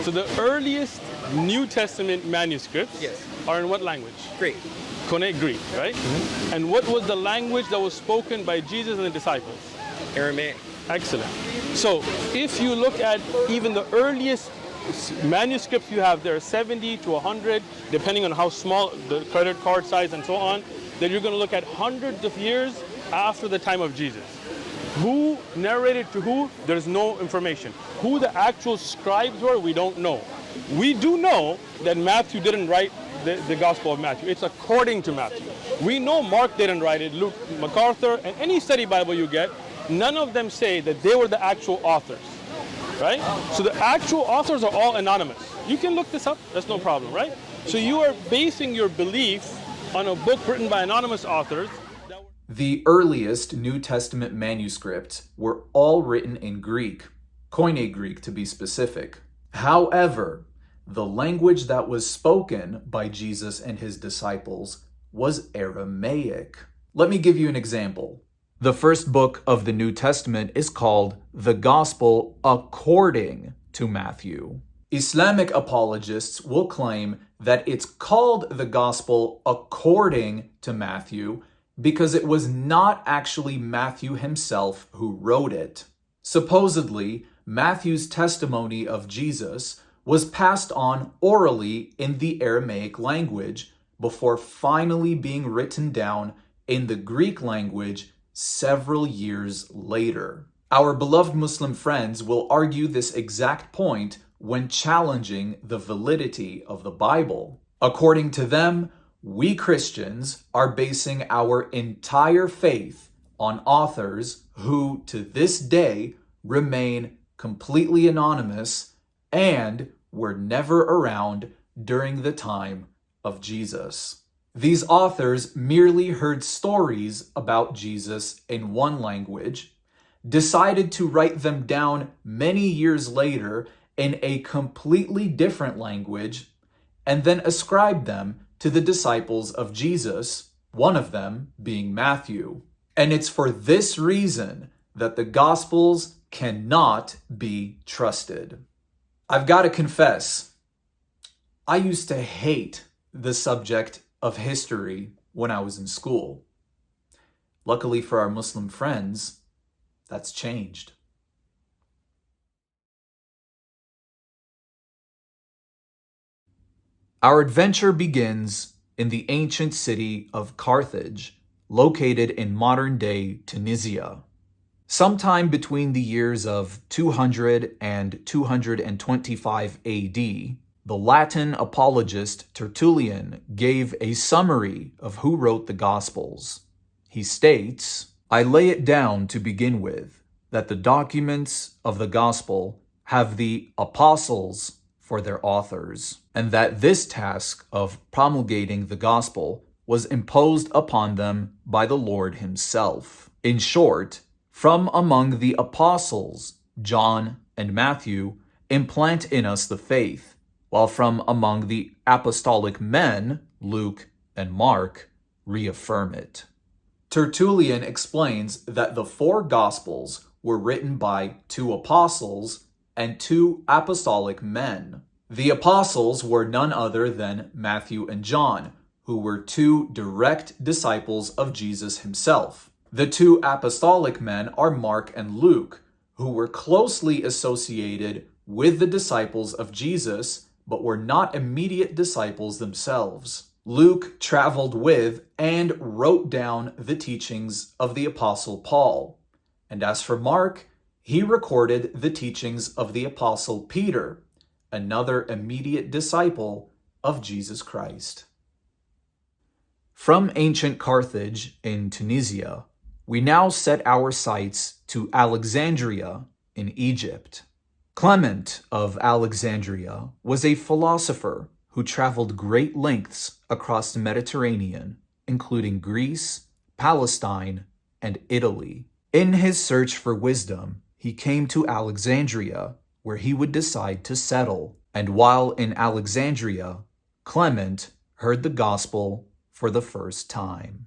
So the earliest New Testament manuscripts Yes. are in what language? Great. Koine Greek, right? And what was the language that was spoken by Jesus and the disciples? Aramaic. Excellent. So if you look at even the earliest manuscripts you have, there are 70 to 100, depending on how small the credit card size and so on, that you're going to look at hundreds of years after the time of Jesus. Who narrated to who? There's no information. Who the actual scribes were, we don't know. We do know that Matthew didn't write the Gospel of Matthew. It's according to Matthew. We know Mark didn't write it, Luke, MacArthur, and any study Bible you get, none of them say that they were the actual authors, right? So the actual authors are all anonymous. You can look this up, that's no problem, right? So you are basing your belief on a book written by anonymous authors. The earliest New Testament manuscripts were all written in Greek, Koine Greek to be specific. However, the language that was spoken by Jesus and his disciples was Aramaic. Let me give you an example. The first book of the New Testament is called the Gospel according to Matthew. Islamic apologists will claim that it's called the Gospel according to Matthew because it was not actually Matthew himself who wrote it. Supposedly, Matthew's testimony of Jesus was passed on orally in the Aramaic language before finally being written down in the Greek language several years later. Our beloved Muslim friends will argue this exact point when challenging the validity of the Bible. According to them, we Christians are basing our entire faith on authors who, to this day, remain completely anonymous and were never around during the time of Jesus. These authors merely heard stories about Jesus in one language, decided to write them down many years later in a completely different language, and then ascribed them to the disciples of Jesus, one of them being Matthew. And it's for this reason that the Gospels cannot be trusted. I've got to confess, I used to hate the subject of history when I was in school. Luckily for our Muslim friends, that's changed. Our adventure begins in the ancient city of Carthage, located in modern-day Tunisia. Sometime between the years of 200 and 225 AD, the Latin apologist Tertullian gave a summary of who wrote the Gospels. He states, "I lay it down to begin with, that the documents of the Gospel have the apostles for their authors, and that this task of promulgating the Gospel was imposed upon them by the Lord himself. In short, from among the apostles, John and Matthew implant in us the faith, while from among the apostolic men, Luke and Mark, reaffirm it." Tertullian explains that the four Gospels were written by 2 apostles and 2 apostolic men. The apostles were none other than Matthew and John, who were 2 direct disciples of Jesus himself. The 2 apostolic men are Mark and Luke, who were closely associated with the disciples of Jesus, but were not immediate disciples themselves. Luke traveled with and wrote down the teachings of the Apostle Paul. And as for Mark, he recorded the teachings of the Apostle Peter, another immediate disciple of Jesus Christ. From ancient Carthage in Tunisia, we now set our sights to Alexandria in Egypt. Clement of Alexandria was a philosopher who traveled great lengths across the Mediterranean, including Greece, Palestine, and Italy. In his search for wisdom, he came to Alexandria, where he would decide to settle. And while in Alexandria, Clement heard the gospel for the first time.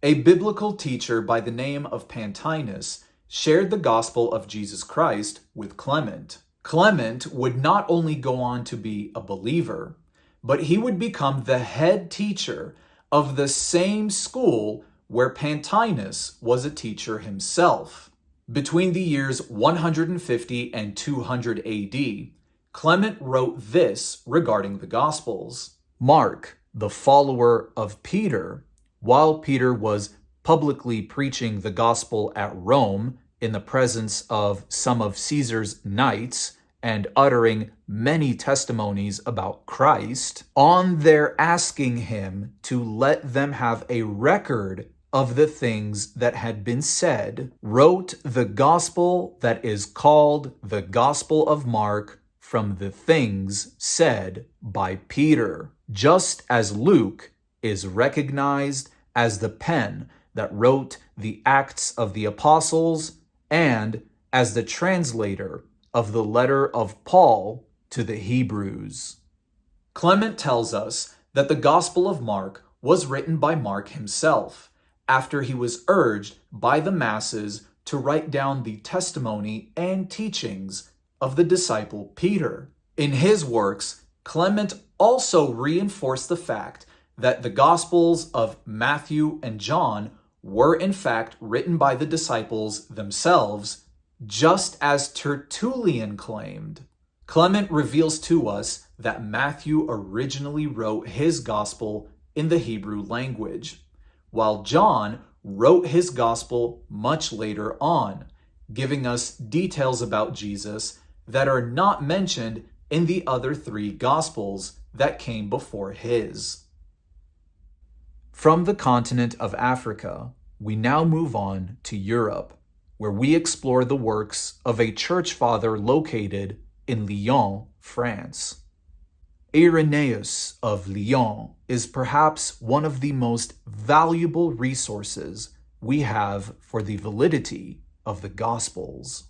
A biblical teacher by the name of Pantaenus shared the gospel of Jesus Christ with Clement. Clement would not only go on to be a believer, but he would become the head teacher of the same school where Pantaenus was a teacher himself. Between the years 150 and 200 AD, Clement wrote this regarding the Gospels. Mark, the follower of Peter, while Peter was publicly preaching the gospel at Rome in the presence of some of Caesar's knights and uttering many testimonies about Christ, on their asking him to let them have a record of the things that had been said, wrote the gospel that is called the Gospel of Mark from the things said by Peter, just as Luke is recognized as the pen that wrote the Acts of the Apostles and as the translator of the letter of Paul to the Hebrews. Clement tells us that the Gospel of Mark was written by Mark himself after he was urged by the masses to write down the testimony and teachings of the disciple Peter. In his works, Clement also reinforced the fact that the Gospels of Matthew and John were in fact written by the disciples themselves, just as Tertullian claimed. Clement reveals to us that Matthew originally wrote his Gospel in the Hebrew language, while John wrote his Gospel much later on, giving us details about Jesus that are not mentioned in the other three Gospels that came before his. From the continent of Africa, we now move on to Europe, where we explore the works of a church father located in Lyon, France. Irenaeus of Lyon is perhaps one of the most valuable resources we have for the validity of the Gospels.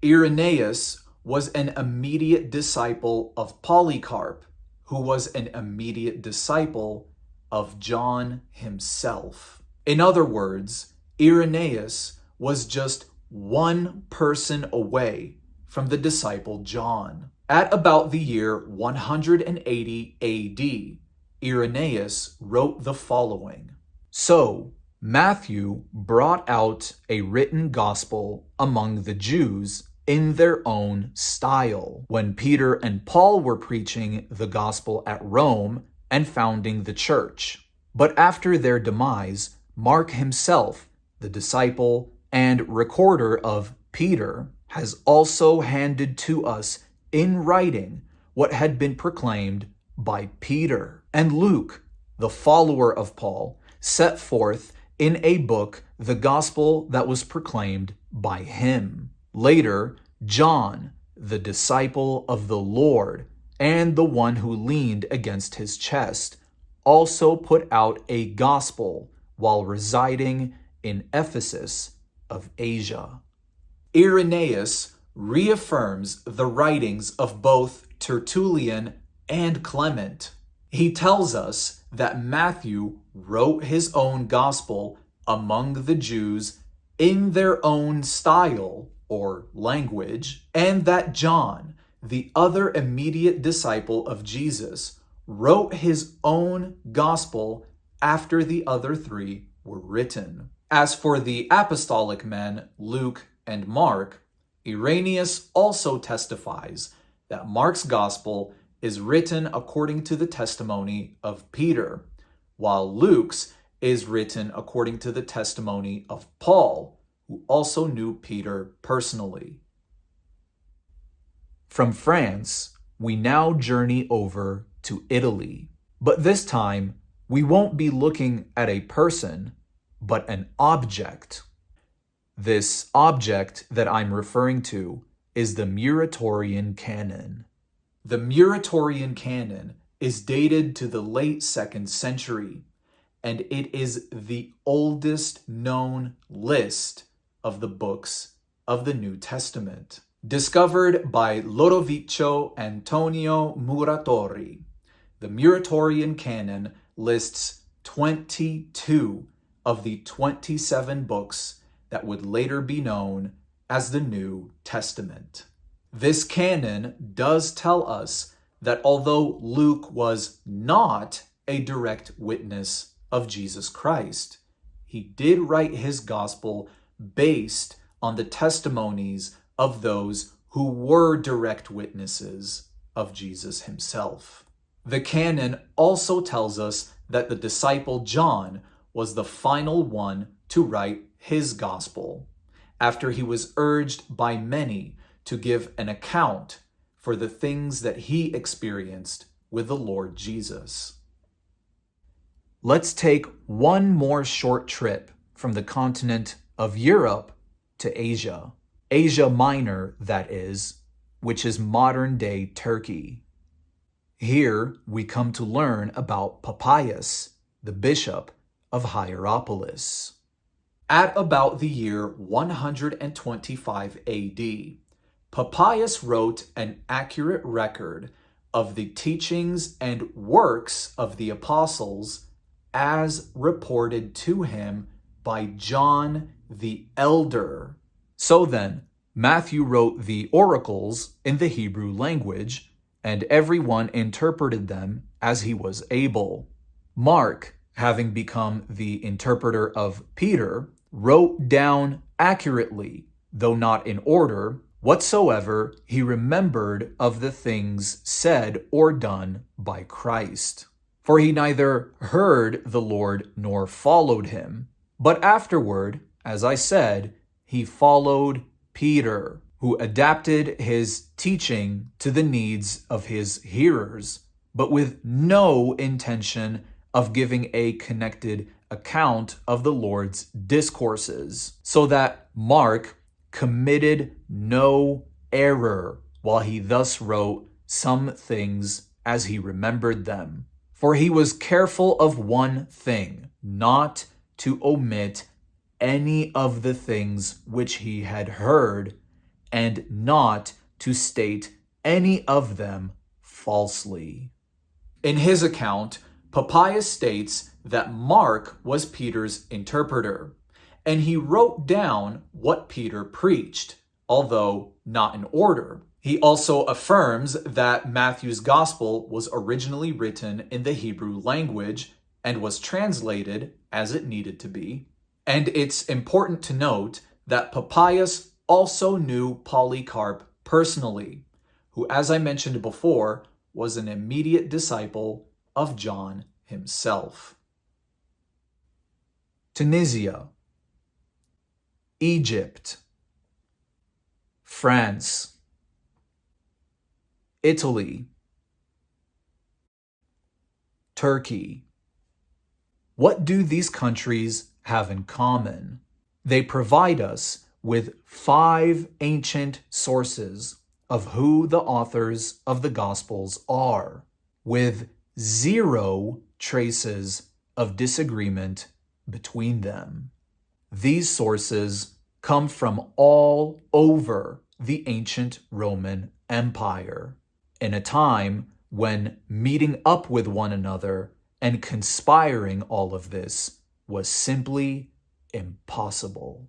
Irenaeus was an immediate disciple of Polycarp, who was an immediate disciple of John himself. In other words, Irenaeus was just one person away from the disciple John. At about the year 180 AD, Irenaeus wrote the following. So, Matthew brought out a written gospel among the Jews in their own style, when Peter and Paul were preaching the gospel at Rome and founding the church. But after their demise, Mark himself, the disciple and recorder of Peter, has also handed to us in writing what had been proclaimed by Peter. And Luke, the follower of Paul, set forth in a book the gospel that was proclaimed by him. Later, John, the disciple of the Lord and the one who leaned against his chest, also put out a gospel while residing in Ephesus of Asia. Irenaeus reaffirms the writings of both Tertullian and Clement. He tells us that Matthew wrote his own gospel among the Jews in their own style or language, and that John, the other immediate disciple of Jesus, wrote his own gospel after the other three were written. As for the apostolic men, Luke and Mark, Irenaeus also testifies that Mark's gospel is written according to the testimony of Peter, while Luke's is written according to the testimony of Paul, who also knew Peter personally. From France, we now journey over to Italy, but this time we won't be looking at a person, but an object. This object that I'm referring to is the Muratorian Canon. The Muratorian Canon is dated to the late 2nd century, and it is the oldest known list of the books of the New Testament. Discovered by Lodovico Antonio Muratori, the Muratorian Canon lists 22 of the 27 books that would later be known as the New Testament. This canon does tell us that although Luke was not a direct witness of Jesus Christ, he did write his gospel based on the testimonies of those who were direct witnesses of Jesus himself. The canon also tells us that the disciple John was the final one to write his gospel, after he was urged by many to give an account for the things that he experienced with the Lord Jesus. Let's take one more short trip from the continent of Europe to Asia. Asia Minor, that is, which is modern-day Turkey. Here we come to learn about Papias, the bishop of Hierapolis. At about the year 125 AD, Papias wrote an accurate record of the teachings and works of the apostles as reported to him by John the Elder. So then, Matthew wrote the oracles in the Hebrew language, and everyone interpreted them as he was able. Mark, having become the interpreter of Peter, wrote down accurately, though not in order, whatsoever he remembered of the things said or done by Christ. For he neither heard the Lord nor followed him, but afterward, as I said, he followed Peter, who adapted his teaching to the needs of his hearers, but with no intention of giving a connected account of the Lord's discourses, so that Mark committed no error while he thus wrote some things as he remembered them. For he was careful of one thing, not to omit any of the things which he had heard, and not to state any of them falsely. In his account, Papias states that Mark was Peter's interpreter, and he wrote down what Peter preached, although not in order. He also affirms that Matthew's gospel was originally written in the Hebrew language and was translated as it needed to be. And it's important to note that Papias also knew Polycarp personally, who, as I mentioned before, was an immediate disciple of John himself. Tunisia, Egypt, France, Italy, Turkey. What do these countries have in common? They provide us with 5 ancient sources of who the authors of the Gospels are, with 0 traces of disagreement between them. These sources come from all over the ancient Roman Empire, in a time when meeting up with one another and conspiring all of this was simply impossible.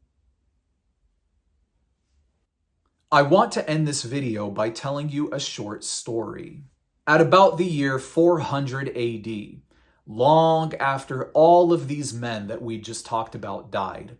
I want to end this video by telling you a short story. At about the year 400 AD, long after all of these men that we just talked about died,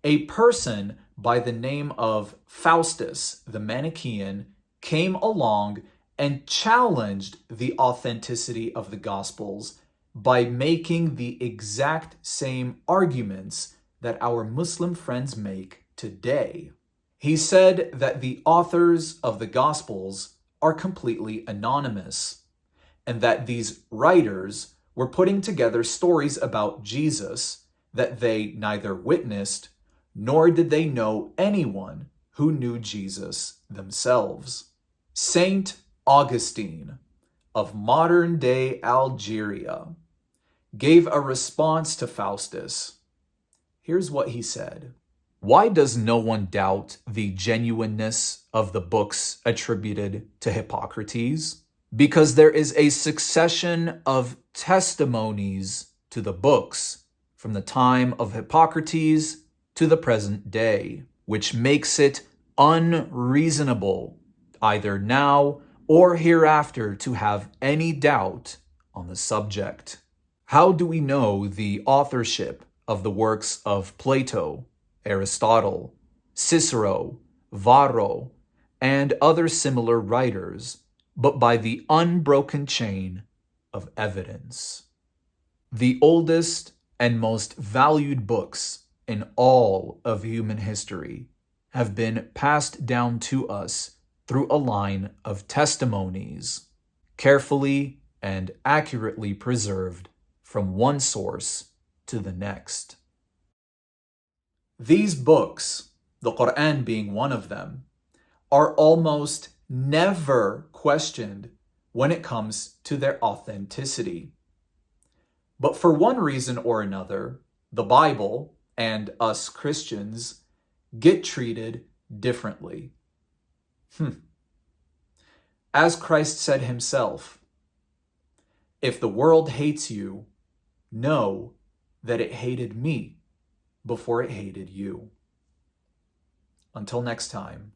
a person by the name of Faustus the Manichaean came along and challenged the authenticity of the Gospels by making the exact same arguments that our Muslim friends make today. He said that the authors of the Gospels are completely anonymous, and that these writers were putting together stories about Jesus that they neither witnessed nor did they know anyone who knew Jesus themselves. Saint Augustine of modern-day Algeria gave a response to Faustus. Here's what he said. Why does no one doubt the genuineness of the books attributed to Hippocrates? Because there is a succession of testimonies to the books from the time of Hippocrates to the present day, which makes it unreasonable either now or hereafter, to have any doubt on the subject. How do we know the authorship of the works of Plato, Aristotle, Cicero, Varro, and other similar writers, but by the unbroken chain of evidence? The oldest and most valued books in all of human history have been passed down to us through a line of testimonies, carefully and accurately preserved from one source to the next. These books, the Quran being one of them, are almost never questioned when it comes to their authenticity. But for one reason or another, the Bible and us Christians get treated differently. As Christ said himself, if the world hates you, know that it hated me before it hated you. Until next time,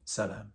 salam.